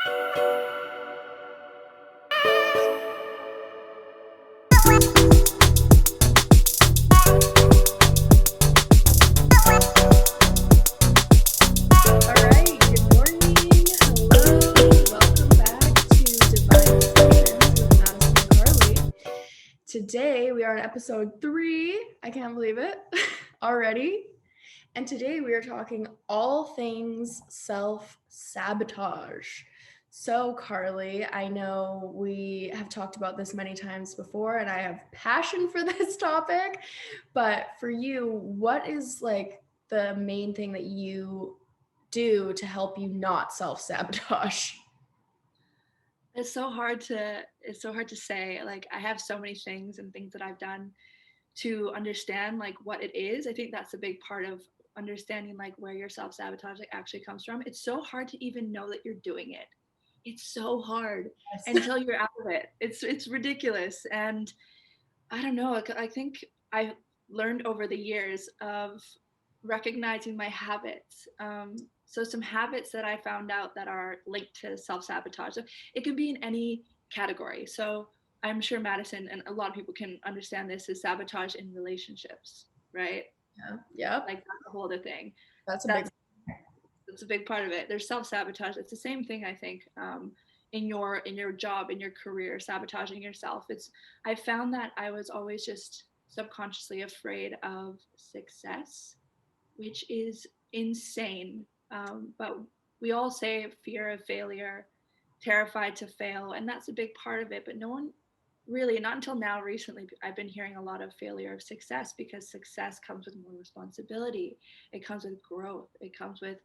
Today we are on episode 3. I can't believe it already. And today we are talking all things self-sabotage. So, Carly, I know we have talked about this many times before, and I have passion for this topic. But for you, what is like the main thing that you do to help you not self-sabotage? It's so hard to say. Like, I have so many things and things that I've done to understand like what it is. I think that's a big part of understanding like where your self-sabotage like actually comes from. It's so hard to even know that you're doing it. It's so hard Yes. until you're out of it. It's ridiculous. And I don't know, I think I learned over the years of recognizing my habits. So some habits that I found out that are linked to self-sabotage. So it can be in any category. So I'm sure Madison and a lot of people can understand this is sabotage in relationships, right? Yeah. Yep. Like that's a whole other thing. That's a big. That's that's a big part of it. There's self-sabotage. It's the same thing, I think, in your job, in your career, sabotaging yourself. I found that I was always just subconsciously afraid of success, which is insane. But we all say fear of failure, terrified to fail, and that's a big part of it. But no one really, not until now, recently, I've been hearing a lot of failure of success because success comes with more responsibility. It comes with growth. It comes with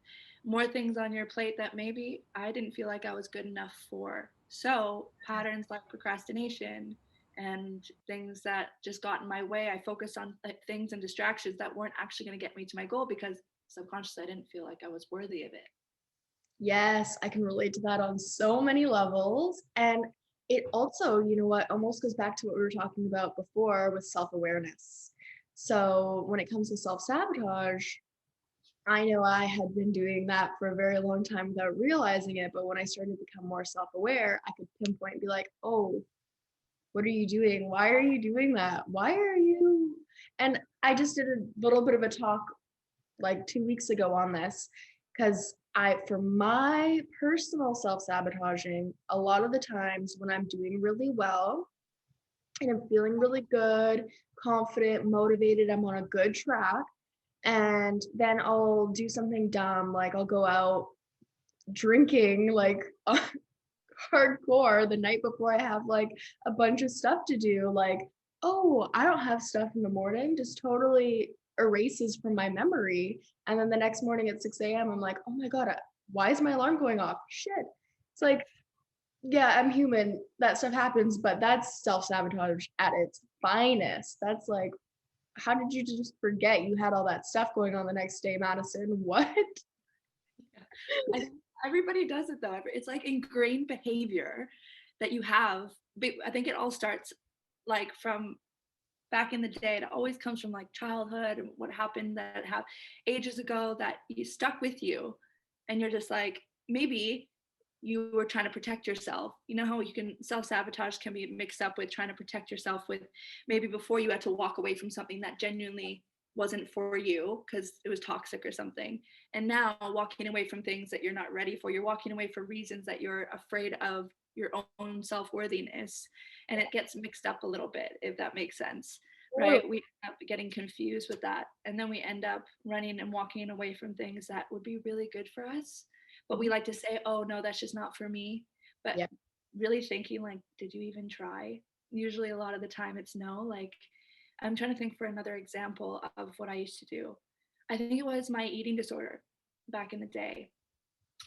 more things on your plate that maybe I didn't feel like I was good enough for. So, patterns like procrastination and things that just got in my way, I focused on things and distractions that weren't actually going to get me to my goal because subconsciously I didn't feel like I was worthy of it. Yes, I can relate to that on so many levels. And it also, you know what, almost goes back to what we were talking about before with self-awareness. So when it comes to self-sabotage, I know I had been doing that for a very long time without realizing it. But when I started to become more self-aware, I could pinpoint and be like, oh, what are you doing? Why are you doing that? Why are you? And I just did a little bit of a talk like 2 weeks ago on this because for my personal self-sabotaging, a lot of the times when I'm doing really well and I'm feeling really good, confident, motivated, I'm on a good track, and then I'll do something dumb, like I'll go out drinking like hardcore the night before I have like a bunch of stuff to do, like, oh, I don't have stuff in the morning, just totally erases from my memory. And then the next morning at 6 a.m., I'm like, oh my God, why is my alarm going off? Shit. It's like, yeah, I'm human. That stuff happens, but that's self-sabotage at its finest. That's like, how did you just forget you had all that stuff going on the next day, Madison? What? I think everybody does it though. It's like ingrained behavior that you have. But I think it all starts like from back in the day. It always comes from like childhood and what happened that ages ago that you stuck with you, and you're just like maybe you were trying to protect yourself. You know how you can self-sabotage can be mixed up with trying to protect yourself with maybe before you had to walk away from something that genuinely wasn't for you because it was toxic or something, and now walking away from things that you're not ready for, you're walking away for reasons that you're afraid of your own self-worthiness, and it gets mixed up a little bit, if that makes sense, right? We end up getting confused with that, and then we end up running and walking away from things that would be really good for us, but we like to say, oh no, that's just not for me. But Yeah. really thinking like, did you even try? Usually a lot of the time it's no. Like, I'm trying to think for another example of what I used to do. I think it was my eating disorder back in the day.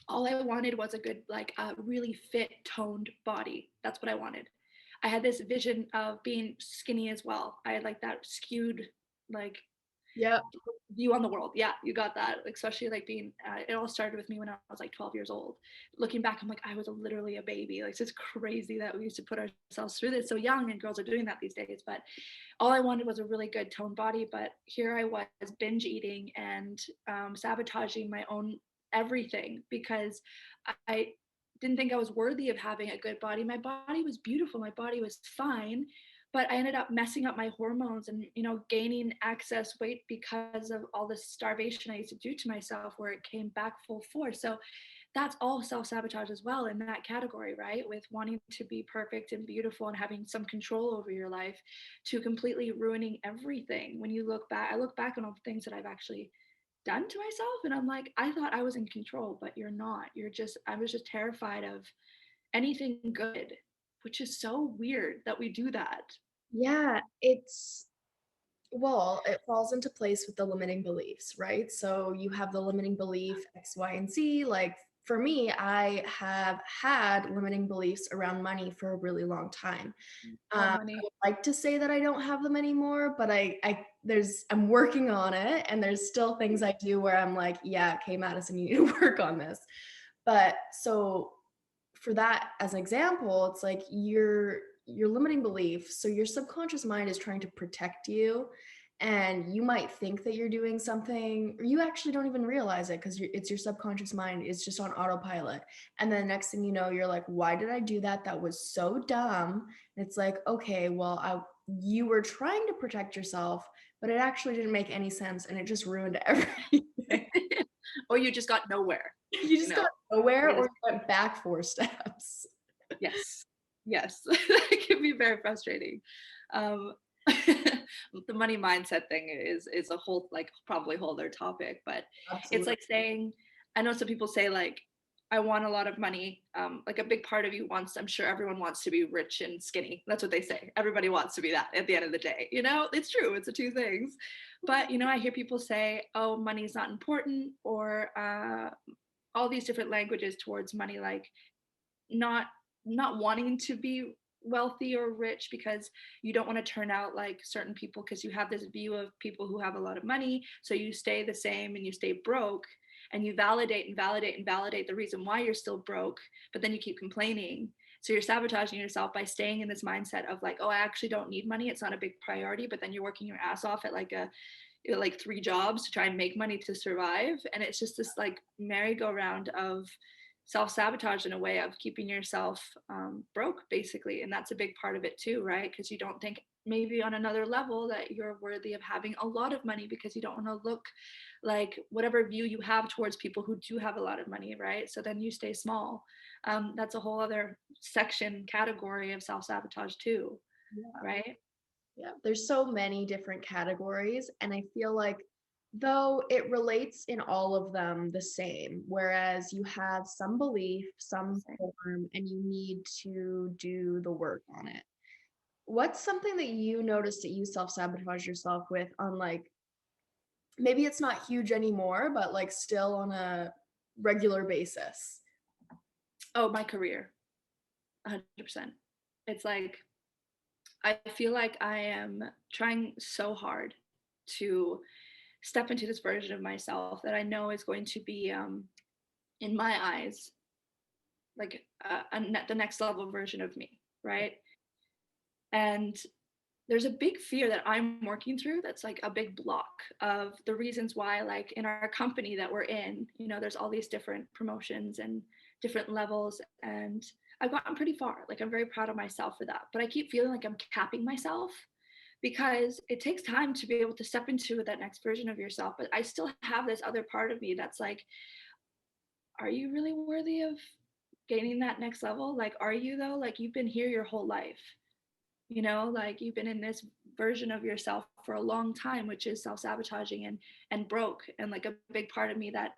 All I wanted was a good, like a really fit, toned body. That's what I wanted. I had this vision of being skinny as well. I had like that skewed, like Yep. view on the world. Yeah, you got that. Especially like being, it all started with me when I was like 12 years old. Looking back, I'm like, I was literally a baby. Like, it's just crazy that we used to put ourselves through this so young, and girls are doing that these days. But all I wanted was a really good toned body. But here I was binge eating and sabotaging my own everything because I didn't think I was worthy of having a good body. My body was beautiful, my body was fine, but I ended up messing up my hormones and, gaining excess weight because of all the starvation I used to do to myself, where it came back full force. So that's all self-sabotage as well in that category, right? With wanting to be perfect and beautiful and having some control over your life, to completely ruining everything. When you look back, I look back on all the things that I've actually done to myself, and I'm like, I thought I was in control, but you're not. I was just terrified of anything good, which is so weird that we do that. Yeah, well, it falls into place with the limiting beliefs, right? So you have the limiting belief X, Y, and Z. Like for me, I have had limiting beliefs around money for a really long time. Oh, I money. would like to say that I don't have them anymore, but I'm working on it, and there's still things I do where I'm like, yeah, okay, Madison, you need to work on this. But so for that as an example, it's like your limiting belief. So your subconscious mind is trying to protect you, and you might think that you're doing something, or you actually don't even realize it because it's your subconscious mind. It's just on autopilot. And then the next thing you know, you're like, why did I do that? That was so dumb. And it's like, okay, well, you were trying to protect yourself, but it actually didn't make any sense, and it just ruined everything. Or you just got nowhere, You you just know. got nowhere, You or just, you went back 4 steps. yes, yes. It can be very frustrating. um the money mindset thing is a whole, like, probably whole other topic, but it's Absolutely. like saying, I know some people say, like, I want a lot of money. Like, a big part of you wants, I'm sure everyone wants to be rich and skinny. That's what they say. Everybody wants to be that at the end of the day. It's true. It's the two things. But I hear people say, oh, money's not important, or all these different languages towards money, like not not wanting to be wealthy or rich because you don't want to turn out like certain people, because you have this view of people who have a lot of money, so you stay the same and you stay broke, and you validate and validate and validate the reason why you're still broke, but then you keep complaining. So you're sabotaging yourself by staying in this mindset of like, oh, I actually don't need money, it's not a big priority, but then you're working your ass off at like 3 jobs to try and make money to survive. And it's just this like merry-go-round of self-sabotage, in a way of keeping yourself broke, basically. And that's a big part of it too, right? Because you don't think maybe on another level that you're worthy of having a lot of money, because you don't want to look like whatever view you have towards people who do have a lot of money, right? So then you stay small. That's a whole other section category of self-sabotage too, Yeah. right? Yeah. There's so many different categories, and I feel like though it relates in all of them the same, whereas you have some belief, some form, and you need to do the work on it. What's something that you noticed that you self-sabotage yourself with on, like, maybe it's not huge anymore, but like still on a regular basis? Oh, my career. 100%. It's like, I feel like I am trying so hard to step into this version of myself that I know is going to be, in my eyes, like the next level version of me, right? And there's a big fear that I'm working through, that's like a big block of the reasons why, like in our company that we're in, there's all these different promotions and different levels, and I've gotten pretty far. Like, I'm very proud of myself for that, but I keep feeling like I'm capping myself, because it takes time to be able to step into that next version of yourself. But I still have this other part of me that's like, are you really worthy of gaining that next level? Like, are you though? Like, you've been here your whole life, like you've been in this version of yourself for a long time, which is self-sabotaging and broke. And like a big part of me that,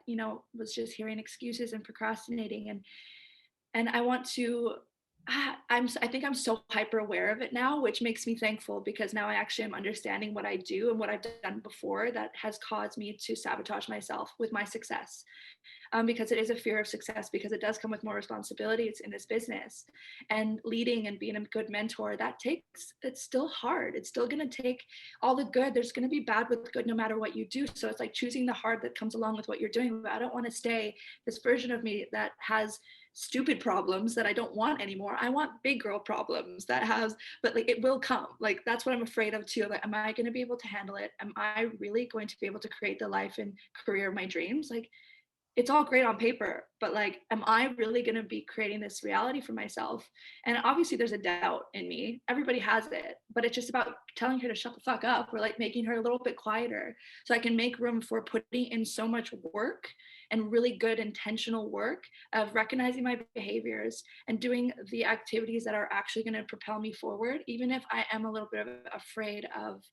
was just hearing excuses and procrastinating. And I want to, I think I'm so hyper aware of it now, which makes me thankful, because now I actually am understanding what I do and what I've done before that has caused me to sabotage myself with my success. Because it is a fear of success, because it does come with more responsibilities in this business, and leading and being a good mentor, it's still hard. It's still going to take all the good. There's going to be bad with good no matter what you do. So it's like choosing the hard that comes along with what you're doing. But I don't want to stay this version of me that has stupid problems that I don't want anymore. I want big girl problems but like, it will come. Like, that's what I'm afraid of too. Like, am I going to be able to handle it? Am I really going to be able to create the life and career of my dreams? Like, it's all great on paper, but like, am I really going to be creating this reality for myself? And obviously there's a doubt in me. Everybody has it, but it's just about telling her to shut the fuck up, or like making her a little bit quieter so I can make room for putting in so much work and really good intentional work of recognizing my behaviors and doing the activities that are actually going to propel me forward, even if I am a little bit afraid of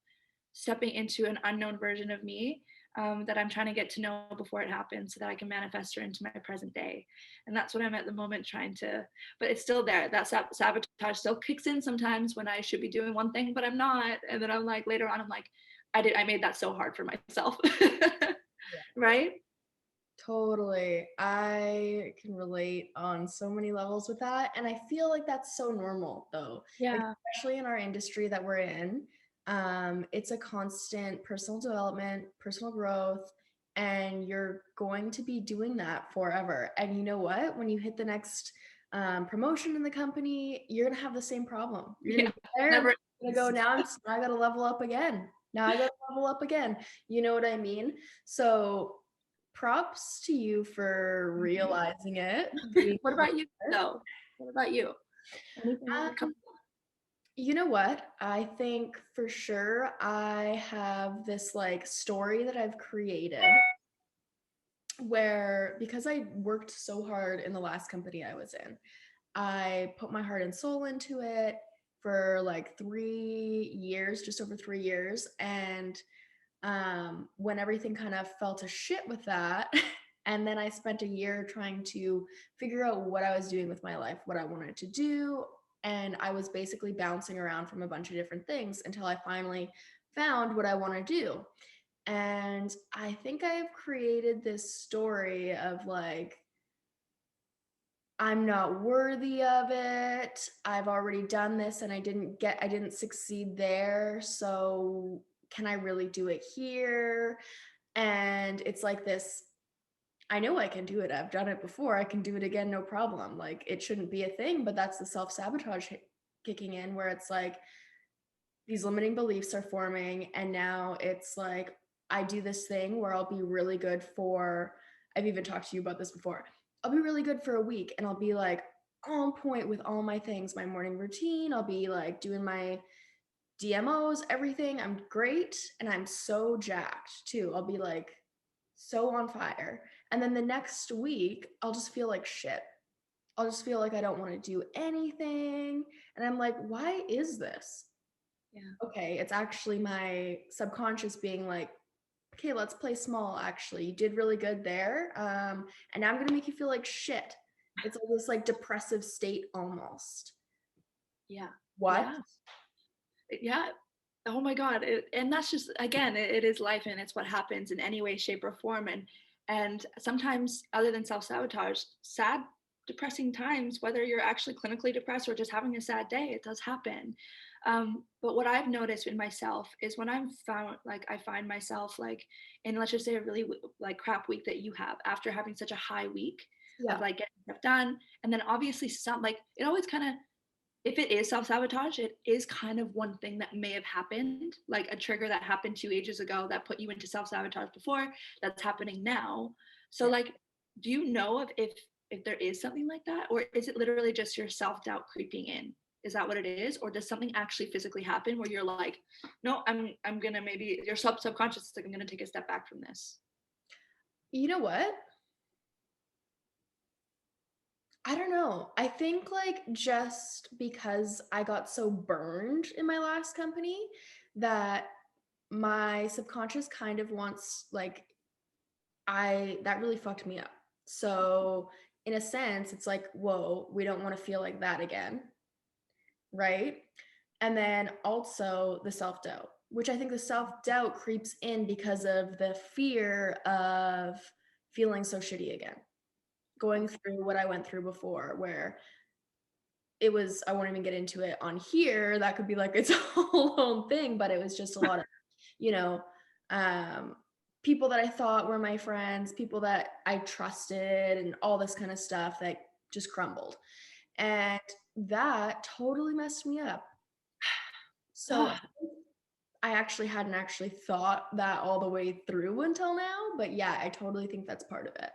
stepping into an unknown version of me, that I'm trying to get to know before it happens so that I can manifest her into my present day. And that's what I'm at the moment trying to, but it's still there. That sabotage still kicks in sometimes when I should be doing one thing, but I'm not. And then I'm like, later on, I'm like, I made that so hard for myself. Right? Totally. I can relate on so many levels with that. And I feel like that's so normal though. Like Yeah. especially in our industry that we're in. It's a constant personal development, personal growth, and you're going to be doing that forever. And you know what? When you hit the next promotion in the company, you're gonna have the same problem. You're gonna Yeah. get there and Never. you're gonna go, now I gotta level up again. Now I gotta level up again. You know what I mean? So props to you for realizing it. being What about you aware. though? What about you? Anything that comes Um, you know what? I think for sure I have this like story that I've created where because I worked so hard in the last company I was in, I put my heart and soul into it for like 3 years, just over 3 years. And when everything kind of fell to shit with that, and then I spent a year trying to figure out what I was doing with my life, what I wanted to do. And I was basically bouncing around from a bunch of different things until I finally found what I want to do. And I think I've created this story of like, I'm not worthy of it. I've already done this and I didn't succeed there. So can I really do it here? And it's like this, I know I can do it. I've done it before. I can do it again, no problem. Like it shouldn't be a thing, but that's the self-sabotage kicking in where it's like these limiting beliefs are forming. And now it's like, I do this thing where I'll be really good for, I've even talked to you about this before. I'll be really good for a week and I'll be like on point with all my things, my morning routine. I'll be like doing my DMOs, everything. I'm great. And I'm so jacked too. I'll be like so on fire. And then the next week, I'll just feel like shit. I'll just feel like I don't want to do anything. And I'm like, why is this? Yeah. Okay, it's actually my subconscious being like, okay, let's play small. Actually, you did really good there. And now I'm going to make you feel like shit. It's like this like depressive state almost. Yeah. What? Yeah. Yeah. Oh my God. And that's just, again, it is life and it's what happens in any way, shape, or form. And sometimes, other than self-sabotage, sad, depressing times, whether you're actually clinically depressed or just having a sad day, it does happen. But what I've noticed in myself is when I'm found, like, I find myself like in, let's just say, a really like crap week that you have after having such a high week of Yeah. like getting stuff done. And then obviously some, like, it always kind of, if it is self-sabotage, it is kind of one thing that may have happened, like a trigger that happened 2 ages ago that put you into self-sabotage before, that's happening now. So Yeah. like, do you know if there is something like that, or is it literally just your self-doubt creeping in? Is that what it is, or does something actually physically happen where you're like, no, I'm gonna, maybe your subconscious is like, I'm gonna take a step back from this? You know what? I don't know. I think like just because I got so burned in my last company that my subconscious kind of wants like I that really fucked me up. So in a sense, it's like, whoa, we don't want to feel like that again, right? And then also the self-doubt, which I think the self-doubt creeps in because of the fear of feeling so shitty again, going through what I went through before, where it was, I won't even get into it on here. That could be like its whole own thing, but it was just a lot of, you know, um, people that I thought were my friends, people that I trusted, and all this kind of stuff that just crumbled. And that totally messed me up. So Ah, I actually hadn't actually thought that all the way through until now, but yeah, I totally think that's part of it.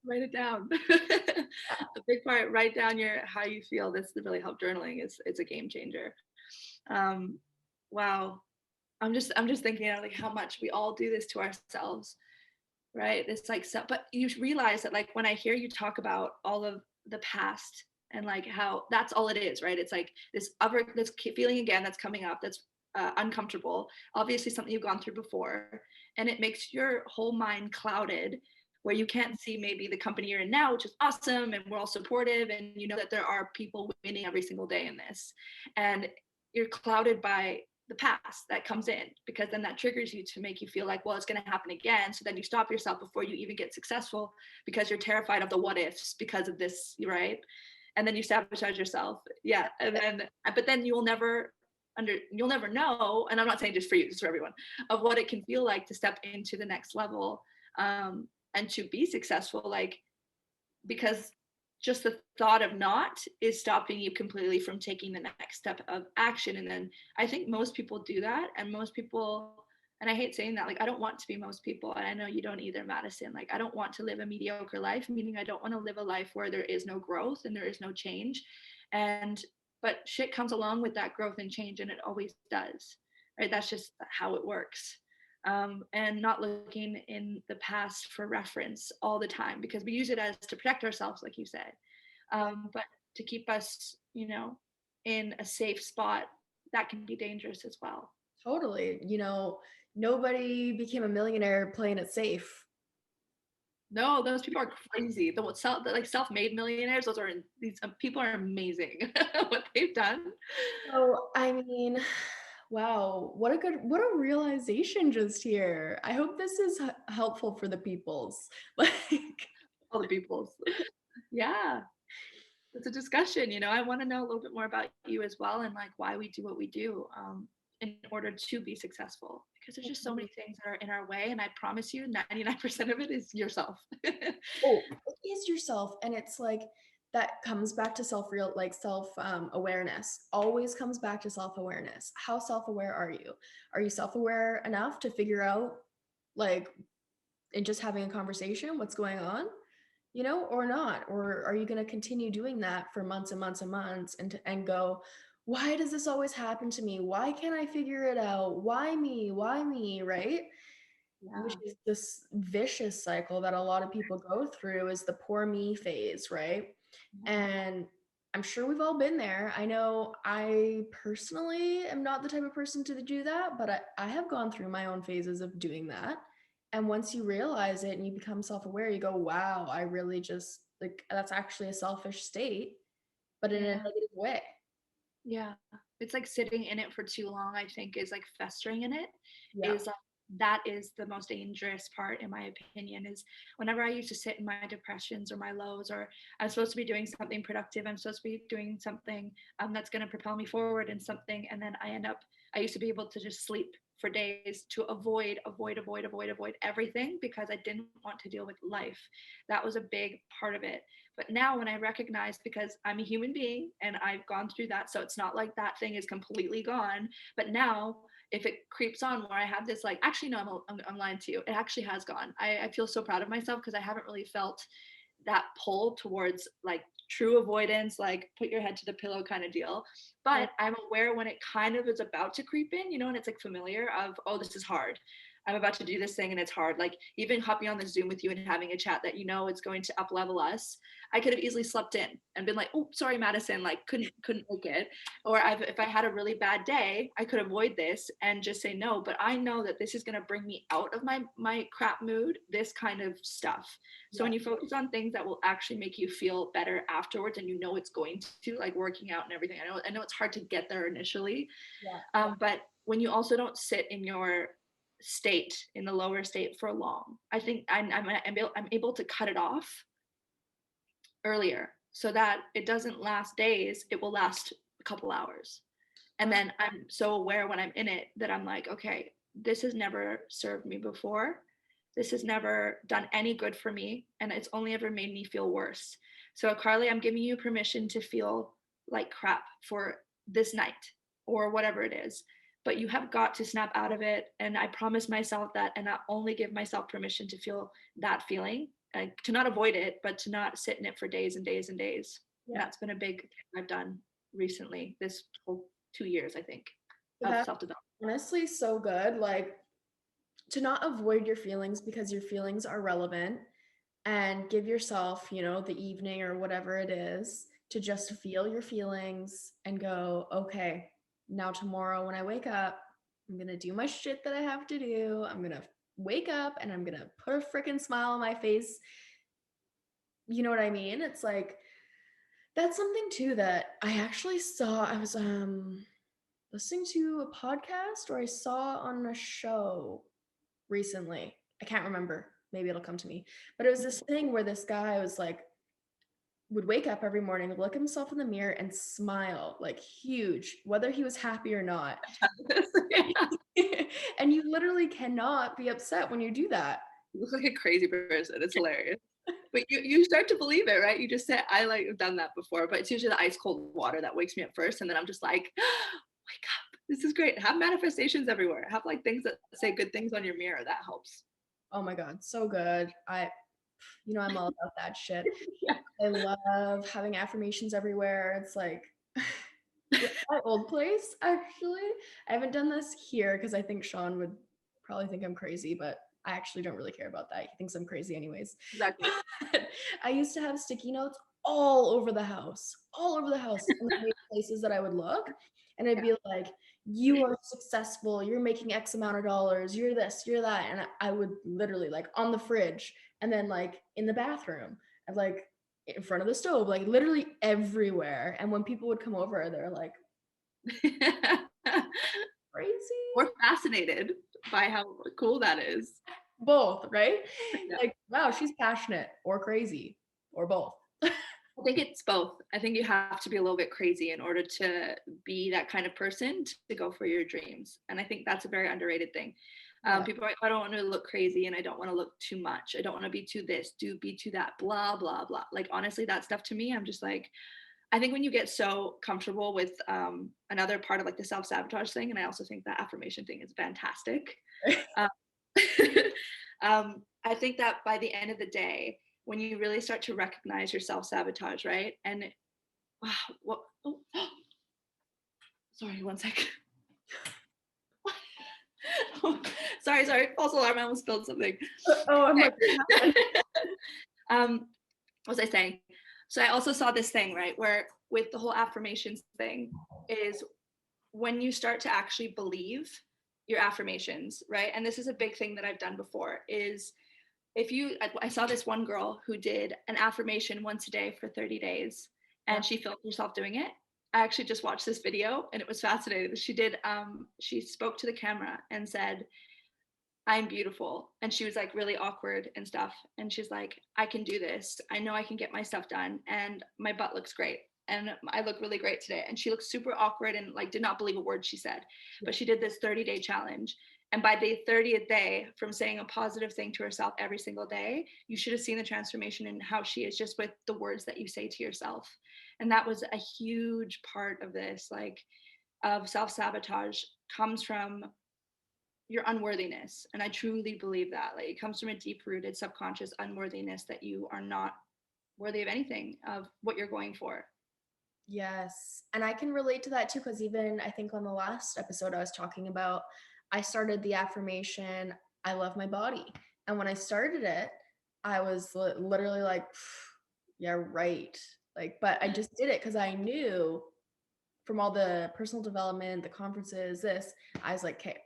Write it down. The big part, write down how you feel. This really help journaling. It's a game changer. Um, wow. I'm just thinking like how much we all do this to ourselves, right? It's like so, but you realize that like when I hear you talk about all of the past and like how that's all it is, right? It's like this feeling again that's coming up that's uncomfortable, obviously something you've gone through before, and it makes your whole mind clouded where you can't see maybe the company you're in now, which is awesome and we're all supportive and you know that there are people winning every single day in this, and you're clouded by the past that comes in because then that triggers you to make you feel like, well, it's going to happen again. So then you stop yourself before you even get successful because you're terrified of the what ifs because of this, right? And then you sabotage yourself. Yeah. And then, but then you'll never know. And I'm not saying just for you, just for everyone, of what it can feel like to step into the next level, and to be successful. Like, because just the thought of not is stopping you completely from taking the next step of action. And then I think most people do that, and most people, and I hate saying that, like I don't want to be most people, and I know you don't either, Madison. Like I don't want to live a mediocre life, meaning I don't want to live a life where there is no growth and there is no change. And but shit comes along with that growth and change, and it always does, right? That's just how it works. And not looking in the past for reference all the time because we use it as to protect ourselves, like you said, but to keep us, in a safe spot, that can be dangerous as well. Totally. Nobody became a millionaire playing it safe. No, those people are crazy. The like self-made millionaires, these people are amazing. What they've done. So, I mean, wow, what a realization just here. I hope this is helpful for the peoples. Like, All the peoples. Yeah. It's a discussion. I want to know a little bit more about you as well, and like why we do what we do, in order to be successful, because there's just so many things that are in our way, and I promise you 99% of it is yourself. oh, it is yourself. And it's like that comes back to self awareness. Always comes back to self-awareness. How self-aware are you? Are you self-aware enough to figure out, like, in just having a conversation, what's going on? Or not? Or are you going to continue doing that for months and months and months and go, why does this always happen to me? Why can't I figure it out? Why me? Why me? Right? Which Yeah. is this vicious cycle that a lot of people go through, is the poor me phase, right? Yeah. And I'm sure we've all been there. I know I personally am not the type of person to do that, but I have gone through my own phases of doing that. And once you realize it and you become self-aware, you go, wow, I really just, like, that's actually a selfish state, but in a Yeah. negative way. Yeah. It's like sitting in it for too long, I think, is like festering in it Yeah. is like that is the most dangerous part, in my opinion, is whenever I used to sit in my depressions or my lows, or I'm supposed to be doing something productive, I'm supposed to be doing something, that's going to propel me forward in something, and then I used to be able to just sleep for days to avoid everything because I didn't want to deal with life. That was a big part of it. But now when I recognize, because I'm a human being and I've gone through that, so it's not like that thing is completely gone. But now if it creeps on where I have this, like, actually, no, I'm lying to you. It actually has gone. I feel so proud of myself because I haven't really felt that pull towards like true avoidance, like put your head to the pillow kind of deal. But I'm aware when it kind of is about to creep in, and it's like familiar of, oh, this is hard. I'm about to do this thing and it's hard. Like even hopping on the Zoom with you and having a chat that it's going to up level us. I could have easily slept in and been like, oh, sorry, Madison, like couldn't make it. Or if I had a really bad day, I could avoid this and just say no. But I know that this is going to bring me out of my crap mood, this kind of stuff. So when you focus on things that will actually make you feel better afterwards, and it's going to, like working out and everything. I know it's hard to get there initially, Yeah. but when you also don't sit in your state, in the lower state for long, I think I'm able to cut it off earlier so that it doesn't last days, it will last a couple hours. And then I'm so aware when I'm in it that I'm like, okay, this has never served me before. This has never done any good for me. And it's only ever made me feel worse. So, Carly, I'm giving you permission to feel like crap for this night or whatever it is. But you have got to snap out of it. And I promise myself that, and I only give myself permission to feel that feeling to not avoid it, but to not sit in it for days and days and days. And Yeah. that's been a big thing I've done recently, this whole 2 years, I think, But of that's self-development. honestly so good. Like to not avoid your feelings because your feelings are relevant and give yourself, the evening or whatever it is to just feel your feelings and go, okay, now tomorrow when I wake up, I'm going to do my shit that I have to do. I'm going to wake up and I'm going to put a freaking smile on my face. You know what I mean? It's like, that's something too that I actually saw. I was listening to a podcast or I saw on a show recently. I can't remember. Maybe it'll come to me. But it was this thing where this guy was like, would wake up every morning, look himself in the mirror and smile like huge, whether he was happy or not. And you literally cannot be upset when you do that. You look like a crazy person. It's hilarious. But you start to believe it, right? You just say, I like have done that before, but it's usually the ice cold water that wakes me up first. And then I'm just like, wake up. This is great. Have manifestations everywhere. Have like things that say good things on your mirror. That helps. Oh my God, so good. I'm all about that shit. Yeah. I love having affirmations everywhere. It's like my old place, actually. I haven't done this here because I think Sean would probably think I'm crazy, but I actually don't really care about that. He thinks I'm crazy anyways. Exactly. I used to have sticky notes all over the house, in the places that I would look. And I'd be like, you are successful, you're making X amount of dollars, you're this, you're that. And I would literally like on the fridge and then like in the bathroom and like in front of the stove, like literally everywhere. And when people would come over, they're like, crazy. We're fascinated by how cool that is. Both, right? Yeah. Like, wow, she's passionate or crazy or both. I think it's both. I think you have to be a little bit crazy in order to be that kind of person to go for your dreams. And I think that's a very underrated thing. People are like, I don't want to look crazy and I don't want to look too much. I don't want to be too this, be too that, blah, blah, blah. Like, honestly, that stuff to me, I'm just like, I think when you get so comfortable with another part of like the self-sabotage thing, and I also think the affirmation thing is fantastic. Um, I think that by the end of the day, when you really start to recognize your self-sabotage, right? And wow, what? Oh, sorry, one second. sorry, false alarm. I almost spilled something. Oh, I'm like, what was I saying? So I also saw this thing, right, where with the whole affirmations thing is when you start to actually believe your affirmations, right? And this is a big thing that I've done before is I saw this one girl who did an affirmation once a day for 30 days and she filmed herself doing it. I actually just watched this video and it was fascinating. She spoke to the camera and said, I'm beautiful. And she was like really awkward and stuff. And she's like, I can do this. I know I can get my stuff done. And my butt looks great. And I look really great today. And she looked super awkward and like did not believe a word she said. But she did this 30-day challenge. And by the 30th day, from saying a positive thing to herself every single day, you should have seen the transformation in how she is just with the words that you say to yourself. And that was a huge part of this, like of self-sabotage comes from your unworthiness. And I truly believe that. Like it comes from a deep-rooted subconscious unworthiness that you are not worthy of anything of what you're going for. Yes. And I can relate to that too, because even I think on the last episode I was talking about, I started the affirmation, I love my body. And when I started it, I was literally like, yeah, right. Like, but I just did it because I knew from all the personal development, the conferences, I was like, okay,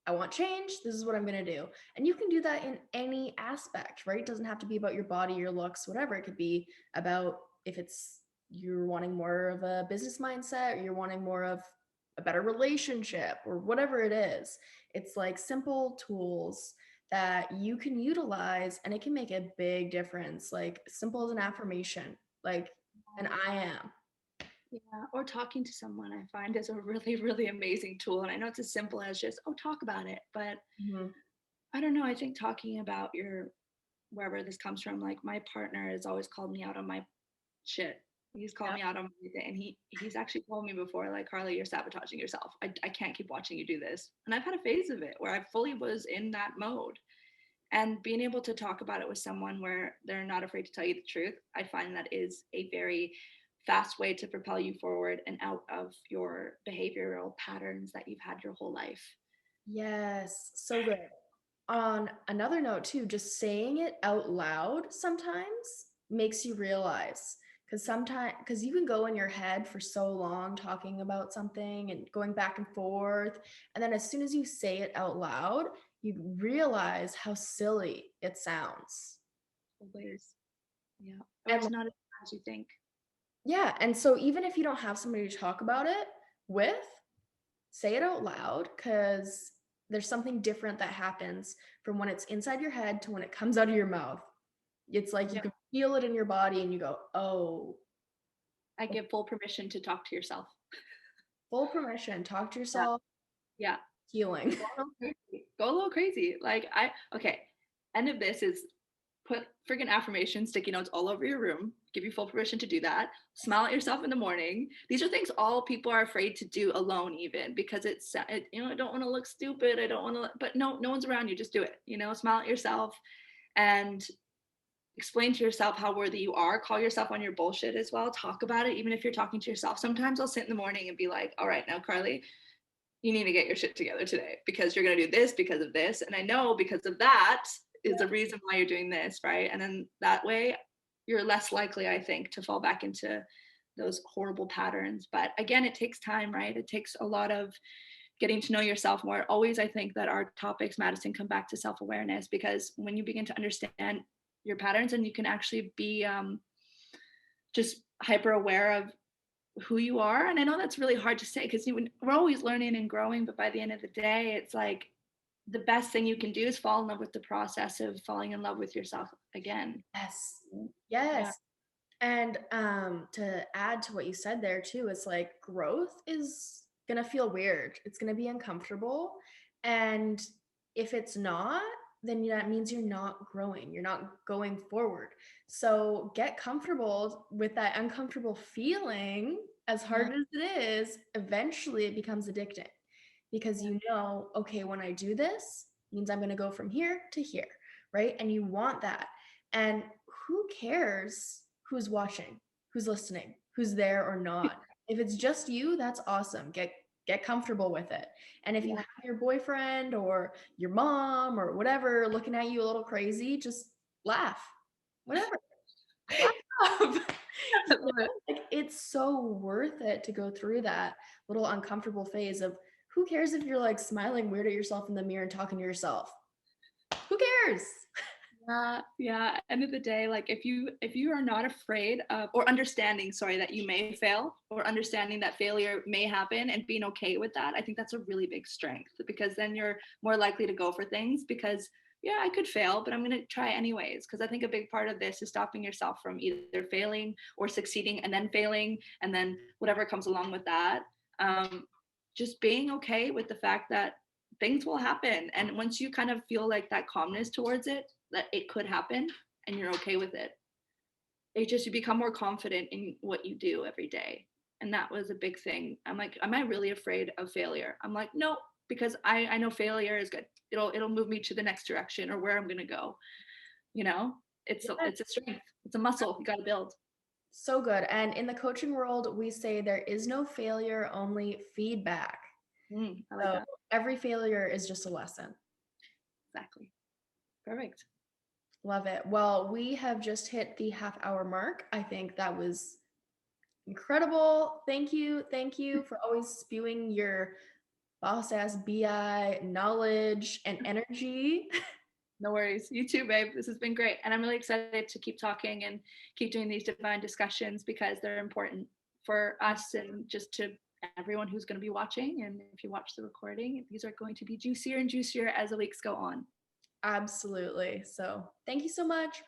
I want change. This is what I'm going to do. And you can do that in any aspect, right? It doesn't have to be about your body, your looks, whatever. It could be about if it's you're wanting more of a business mindset, or you're wanting more of a better relationship, or whatever it is. It's like simple tools that you can utilize and it can make a big difference. Like simple as an affirmation, like an I am. Yeah, or talking to someone I find is a really, really amazing tool. And I know it's as simple as just, talk about it. But I don't know. I think talking about wherever this comes from, like my partner has always called me out on my shit. He's called me out on everything. And he's actually told me before, like, Carly, you're sabotaging yourself. I can't keep watching you do this. And I've had a phase of it where I fully was in that mode. And being able to talk about it with someone where they're not afraid to tell you the truth, I find that is a very fast way to propel you forward and out of your behavioral patterns that you've had your whole life. Yes, so good. On another note too, just saying it out loud sometimes makes you realize, because you can go in your head for so long talking about something and going back and forth, and then as soon as you say it out loud, you realize how silly it sounds. Always. Yeah. Or And it's not as bad as you think. yeah, and so even if you don't have somebody to talk about it with, say it out loud, because there's something different that happens from when it's inside your head to when it comes out of your mouth. It's like you Yeah. can feel it in your body and you go, "Oh, I give full permission to talk to yourself. full permission. Talk to Yeah. yourself, Yeah. healing." Go a little crazy. Go a little crazy. Okay. End of this is put freaking affirmation sticky notes all over your room. Give you full permission to do that. Smile at yourself in the morning. These are things all people are afraid to do alone, even because I don't want to look stupid. I don't want to, but no one's around you. Just do it. Smile at yourself and explain to yourself how worthy you are. Call yourself on your bullshit as well. Talk about it, even if you're talking to yourself. Sometimes I'll sit in the morning and be like, all right, now, Carly, you need to get your shit together today because you're going to do this because of this. And I know because of that is the reason why you're doing this, right? And then that way you're less likely, I think, to fall back into those horrible patterns. But again, it takes time, right? It takes a lot of getting to know yourself more. Always, I think that our topics, Madison, come back to self-awareness, because when you begin to understand your patterns and you can actually be just hyper aware of who you are. And I know that's really hard to say because we're always learning and growing, but by the end of the day, it's like the best thing you can do is fall in love with the process of falling in love with yourself again. Yes. Yeah. Yes. And to add to what you said there too, it's like growth is gonna feel weird. It's gonna be uncomfortable. And if it's not, then that means you're not growing. You're not going forward. So get comfortable with that uncomfortable feeling. As Yeah. hard as it is, eventually it becomes addicting because Yeah. you know, okay, when I do this, means I'm gonna go from here to here, right? And you want that. And who cares who's watching, who's listening, who's there or not? If it's just you, that's awesome. Get comfortable with it. And if you Yeah. have your boyfriend or your mom or whatever looking at you a little crazy, just laugh. Whatever. Laugh. I love it. Like it's so worth it to go through that little uncomfortable phase of who cares if you're like smiling weird at yourself in the mirror and talking to yourself? Who cares? Yeah. End of the day, like if you are not afraid of or understanding, sorry, that you may fail, or understanding that failure may happen and being okay with that, I think that's a really big strength, because then you're more likely to go for things because yeah, I could fail, but I'm going to try anyways. Because I think a big part of this is stopping yourself from either failing or succeeding and then failing and then whatever comes along with that. Um, just being okay with the fact that things will happen. And once you kind of feel like that calmness towards it, that it could happen and you're okay with it, you become more confident in what you do every day. And that was a big thing. I'm like, am I really afraid of failure? I'm like, no, because I know failure is good. It'll move me to the next direction or where I'm gonna go. You know, it's a strength. It's a muscle you got to build. So good. And in the coaching world, we say there is no failure, only feedback. I like So that. every failure is just a lesson. Exactly. Perfect. Love it. Well, we have just hit the half-hour mark. I think that was incredible. Thank you. Thank you for always spewing your boss ass BI knowledge and energy. No worries. You too, babe. This has been great. And I'm really excited to keep talking and keep doing these divine discussions because they're important for us and just to everyone who's going to be watching. And if you watch the recording, these are going to be juicier and juicier as the weeks go on. Absolutely. So thank you so much.